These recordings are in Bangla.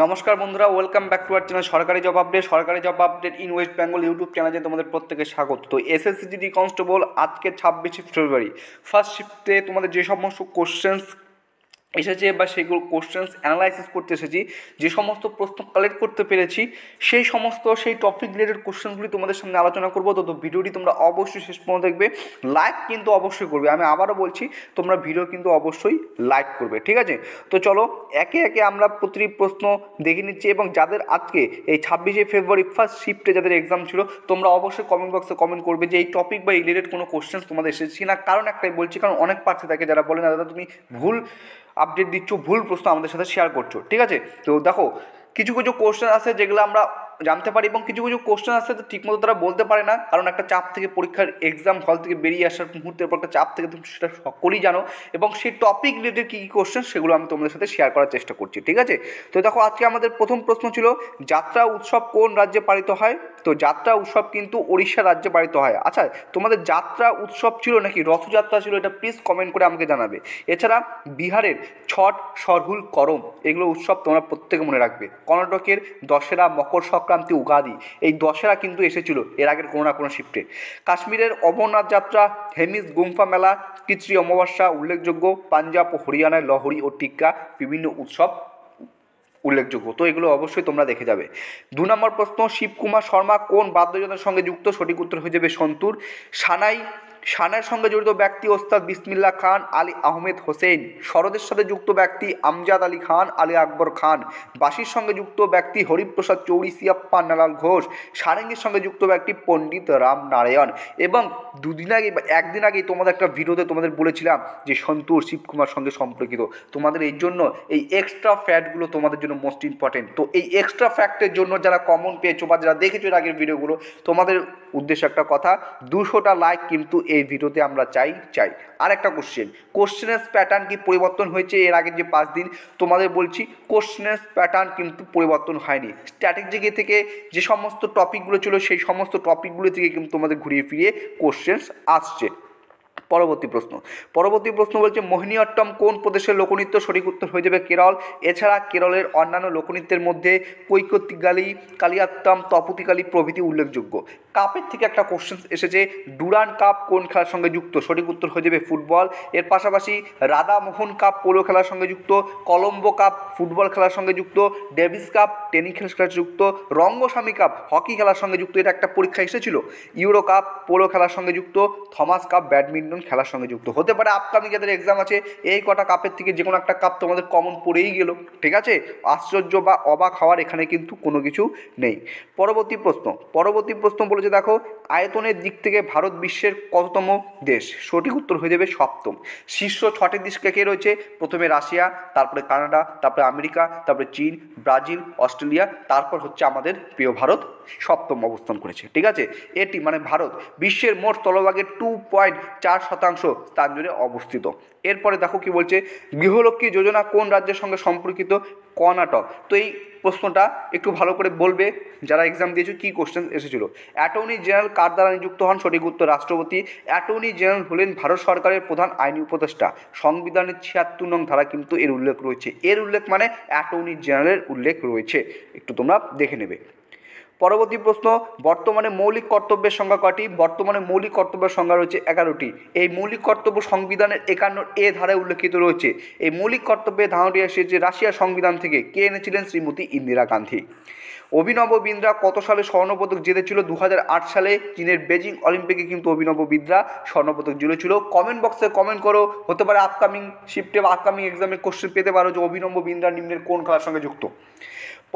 নমস্কার বন্ধুরা, welcome back to our channel সরকারি job update in West Bengal YouTube চ্যানেলে তোমাদের প্রত্যেকে স্বাগত। তো এসএসসি জিডি কনস্টেবল আজকে 26শে ফেব্রুয়ারি ফার্স্ট শিফটে তোমাদের যে সমস্ত কোশ্চেন্স এসেছে বা সেগুলো কোশ্চেন্স অ্যানালাইসিস করতে এসেছি, যে সমস্ত প্রশ্ন কালেক্ট করতে পেরেছি সেই টপিক রিলেটেড কোশ্চেন্সগুলি তোমাদের সামনে আলোচনা করবো। তো ভিডিওটি তোমরা অবশ্যই শেষ পর্যন্ত দেখবে, লাইক কিন্তু অবশ্যই করবে। আমি আবারও বলছি, তোমরা ভিডিও কিন্তু অবশ্যই লাইক করবে, ঠিক আছে? তো চলো একে একে আমরা প্রতিটি প্রশ্ন দেখে নিচ্ছি, এবং যাদের আজকে এই 26শে ফেব্রুয়ারি ফার্স্ট শিফটে যাদের এক্সাম ছিল, তোমরা অবশ্যই কমেন্ট বক্সে কমেন্ট করবে যে এই টপিক বা রিলেটেড কোনো কোশ্চেন্স তোমাদের এসেছে না। কারণ একটাই বলছি, কারণ অনেক প্রার্থী থাকে যারা বলে না দাদা তুমি ভুল আপডেট দিচ্ছ, ভুল প্রশ্ন আমাদের সাথে শেয়ার করছো, ঠিক আছে? তো দেখো, কিছু কিছু কোশ্চেন আছে যেগুলো আমরা জানতে পারি, এবং কিছু কিছু কোশ্চেন আছে তো ঠিকমতো তারা বলতে পারে না, কারণ একটা চাপ থেকে, পরীক্ষার এক্সাম হল থেকে বেরিয়ে আসার মুহূর্তের পর একটা চাপ থেকে তুমি সেটা সকলেই জানো, এবং সেই টপিক রিলেটেড কী কী কোশ্চেন সেগুলো আমি তোমাদের সাথে শেয়ার করার চেষ্টা করছি, ঠিক আছে? তো দেখো, আজকে আমাদের প্রথম প্রশ্ন ছিল যাত্রা উৎসব কোন রাজ্যে পালিত হয়? তো যাত্রা উৎসব কিন্তু ওড়িশা রাজ্যে পালিত হয়। আচ্ছা, তোমাদের যাত্রা উৎসব ছিল নাকি রথযাত্রা ছিল, এটা প্লিজ কমেন্ট করে আমাকে জানাবে। এছাড়া বিহারের ছট, সরহুল, করম, এগুলো উৎসব তোমরা প্রত্যেকে মনে রাখবে। কর্ণাটকের দশেরা, মকর সংক্রান্তি, উগাদি, এই দশেরা কিন্তু এসেছিল এর আগের কোনো না কোনো শিফটে। কাশ্মীরের অমরনাথ যাত্রা, হেমিস গুম্ফা মেলা, খিচড়ি অমাবস্যা উল্লেখযোগ্য। পাঞ্জাব ও হরিয়ানায় লহরি ও টিক্কা বিভিন্ন উৎসব উল্লেখযোগ্য। তো এগুলো অবশ্যই তোমরা দেখে যাবে। 2 নম্বর প্রশ্ন, শিবকুমার শর্মা কোন বাদ্যযন্ত্রের সঙ্গে যুক্ত? সঠিক উত্তর হয়ে যাবে সন্তুর। সানাইয়ের সঙ্গে জড়িত ব্যক্তি ওস্তাদ বিসমিল্লাহ খান, আলী আহমেদ হোসেন। সরোদের সাথে যুক্ত ব্যক্তি আমজাদ আলী খান, আলী আকবর খান। বাঁশির সঙ্গে যুক্ত ব্যক্তি হরিপ্রসাদ চৌড়ি, সিয়াপ্পা নালাল ঘোষ। সারেঙ্গের সঙ্গে যুক্ত ব্যক্তি পণ্ডিত রাম নারায়ণ। এবং দুদিন আগে বা একদিন আগেই তোমাদের একটা ভিডিওতে তোমাদের বলেছিলাম যে সন্তুর শিবকুমার সঙ্গে সম্পর্কিত। তোমাদের এই জন্য এই এক্সট্রা ফ্যাক্টগুলো তোমাদের জন্য মোস্ট ইম্পর্টেন্ট। তো এই এক্সট্রা ফ্যাক্টের জন্য যারা কমন পেয়েছো বা যারা দেখেছো এর আগের ভিডিওগুলো, তোমাদের উদ্দেশ্যে একটা কথা, 200টা লাইক কিন্তু এই ভিডিওতে আমরা চাই। আর একটা কোশ্চেনের প্যাটার্ন কি পরিবর্তন হয়েছে এর আগের যে 5 দিন? তোমাদের বলছি, কোশ্চেনের প্যাটার্ন কিন্তু পরিবর্তন হয়নি। স্ট্র্যাটেজি থেকে যে সমস্ত টপিকগুলো ছিল সেই সমস্ত টপিকগুলো থেকে কিন্তু তোমাদের ঘুরিয়ে ফিরিয়ে কোশ্চেন্স আসছে। পরবর্তী প্রশ্ন বলছে মোহিনীঅট্টম কোন প্রদেশের লোকনৃত্য? সঠিক উত্তর হয়ে যাবে কেরল। এছাড়া কেরলের অন্যান্য লোকনৃত্যের মধ্যে কৈকতিগালি, কালিয়াত্তম, তপতিকালি প্রভৃতি উল্লেখযোগ্য। কাপের থেকে একটা কোশ্চেন এসেছে, ডুরান্ড কাপ কোন খেলার সঙ্গে যুক্ত? সঠিক উত্তর হয়ে যাবে ফুটবল। এর পাশাপাশি রাধামোহন কাপ পোলো খেলার সঙ্গে যুক্ত, কলম্বো কাপ ফুটবল খেলার সঙ্গে যুক্ত, ডেভিস কাপ টেনিস খেলার যুক্ত, রঙ্গস্বামী কাপ হকি খেলার সঙ্গে যুক্ত, এটা একটা পরীক্ষা এসেছিল। ইউরো কাপ পোলো খেলার সঙ্গে যুক্ত, থমাস কাপ ব্যাডমিন্টন খেলার সঙ্গে যুক্ত। হতে পারে আপকামিং যাদের এক্সাম আছে এই কটা কাপের থেকে যে কোনো একটা কাপ তোমাদের কমন পড়েই গেল, ঠিক আছে? আশ্চর্য বা অবাক হওয়ার এখানে কিন্তু কোনো কিছু নেই। পরবর্তী প্রশ্ন বলেছে, দেখো, আয়তনের দিক থেকে ভারত বিশ্বের কততম দেশ? সঠিক উত্তর হয়ে যাবে 7ম। শীর্ষ 6টি দেশ কে রয়েছে? প্রথমে রাশিয়া, তারপরে কানাডা, তারপরে আমেরিকা, তারপরে চীন, ব্রাজিল, অস্ট্রেলিয়া, তারপর হচ্ছে আমাদের প্রিয় ভারত 7ম অবস্থান করেছে, ঠিক আছে? এটি মানে ভারত বিশ্বের মোট স্থলভাগের 2.4% স্থান জুড়ে অবস্থিত। এরপরে দেখো কি বলছে, গৃহলক্ষ্মী যোজনা কোন রাজ্যের সঙ্গে সম্পর্কিত? কর্ণাটক। তো এই প্রশ্নটা একটু ভালো করে বলবে যারা এক্সাম দিয়েছো, কী কোশ্চেন এসেছিল। অ্যাটর্নি জেনারেল কার দ্বারা নিযুক্ত হন? সঠিক উত্তর রাষ্ট্রপতি। অ্যাটর্নি জেনারেল হলেন ভারত সরকারের প্রধান আইনি উপদেষ্টা। সংবিধানের 76 নং ধারা কিন্তু এর উল্লেখ রয়েছে। এর উল্লেখ মানে অ্যাটর্নি জেনারেলের উল্লেখ রয়েছে, একটু তোমরা দেখে নেবে। পরবর্তী প্রশ্ন, বর্তমানে মৌলিক কর্তব্যের সংখ্যা কটি? বর্তমানে মৌলিক কর্তব্যের সংখ্যা রয়েছে 11টি। এই মৌলিক কর্তব্য সংবিধানের 51 ধারায় উল্লেখিত রয়েছে। এই মৌলিক কর্তব্যের ধারণাটি এসেছে রাশিয়ার সংবিধান থেকে। কে এনেছিলেন? শ্রীমতী ইন্দিরা গান্ধী। অভিনব বিন্দ্রা কত সালে স্বর্ণপদক জিতেছিল? 2008 সালে চীনের বেজিং অলিম্পিকে কিন্তু অভিনব বিন্দ্রা স্বর্ণপদক জিতেছিল। কমেন্ট বক্সে কমেন্ট করো, হতে পারে আপকামিং শিফটে বা আপকামিং এক্সামে কোশ্চেন পেতে পারো যে অভিনব বিন্দ্রা নিম্নের কোন খেলার সঙ্গে যুক্ত।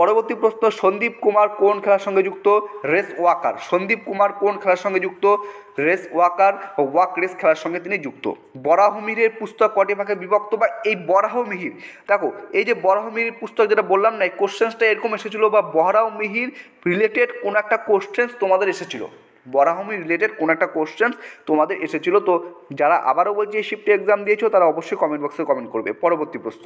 পরবর্তী প্রশ্ন, সন্দীপ কুমার কোন খেলার সঙ্গে যুক্ত? রেস ওয়াকার। সন্দীপ কুমার কোন খেলার সঙ্গে যুক্ত? রেস ওয়াকার ও ওয়াক রেস খেলার সঙ্গে তিনি যুক্ত। বরাহমিহিরের পুস্তক কটি ভাগে বিভক্ত? বা এই বরাহমিহির, দেখো এই যে বরাহমিহির পুস্তক যেটা বললাম না, এই কোশ্চেন্সটা এরকম এসেছিলো, বা বরাহমিহির রিলেটেড কোন একটা কোশ্চেন্স তোমাদের এসেছিলো, বরাহমি রিলেটেড কোন একটা কোশ্চেন্স তোমাদের এসেছিলো। তো যারা আবারও বলছি এই শিফটে এক্সাম দিয়েছো তারা অবশ্যই কমেন্ট বক্সে কমেন্ট করবে। পরবর্তী প্রশ্ন,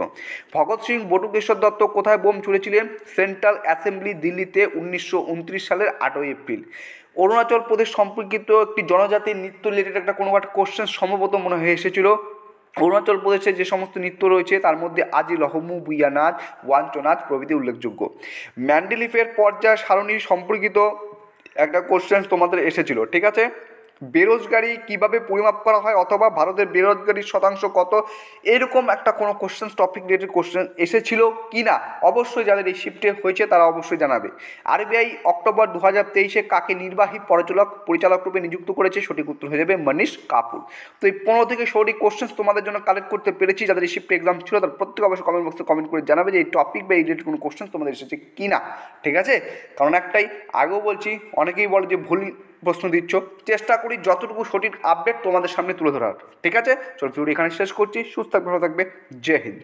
ভগৎ সিং বটুকেশ্বর দত্ত কোথায় বোম ছুঁড়েছিলেন? সেন্ট্রাল অ্যাসেম্বলি দিল্লিতে 1929 সালের 8ই এপ্রিল। অরুণাচল প্রদেশ সম্পর্কিত একটি জনজাতির নৃত্য রিলেটেড একটা কোনো একটা কোশ্চেন সম্ভবত মনে হয়ে এসেছিলো। অরুণাচল প্রদেশে যে সমস্ত নৃত্য রয়েছে তার মধ্যে আজি লহমু বুইয়া নাচ, ওয়াঞ্চ নাচ প্রভৃতি উল্লেখযোগ্য। ম্যান্ডেলিফের পর্যায় সারণী সম্পর্কিত একটা কোশ্চেন তোমাদের এসেছিল, ঠিক আছে। বেরোজগারি কিভাবে পরিমাপ করা হয় অথবা ভারতের বেরোজগারির শতাংশ কত, এরকম একটা কোনো কোশ্চেন টপিক রিলেটেড কোশ্চেন এসেছিল কি না, অবশ্যই যাদের এই শিফটে হয়েছে তারা অবশ্যই জানাবে। আরবিআই অক্টোবর 2023 কাকে নির্বাহী পরিচালক রূপে নিযুক্ত করেছে, সঠিক উত্তর হয়ে যাবে মনীষ কাপুর। তো এই 15 থেকে 16টি কোশ্চেন তোমাদের জন্য কালেক্ট করতে পেরেছি। যাদের এই শিফটে এক্সাম ছিল তার প্রত্যেকে অবশ্যই কমেন্ট বক্সে কমেন্ট করে জানাবে যে এই টপিক বা এই রিলেটেড কোনো কোশ্চেন তোমাদের এসেছে কি না, ঠিক আছে। কারণ একটাই, আগেও বলছি, অনেকেই বলে যে ভুল প্রশ্ন দিচ্ছ, চেষ্টা করি যতটুকু সঠিক আপডেট তোমাদের সামনে তুলে ধরার, ঠিক আছে। চলো ভিডিও এখানে শেষ করছি, সুস্থ থাকবে, ভালো থাকবে, জয় হিন্দ।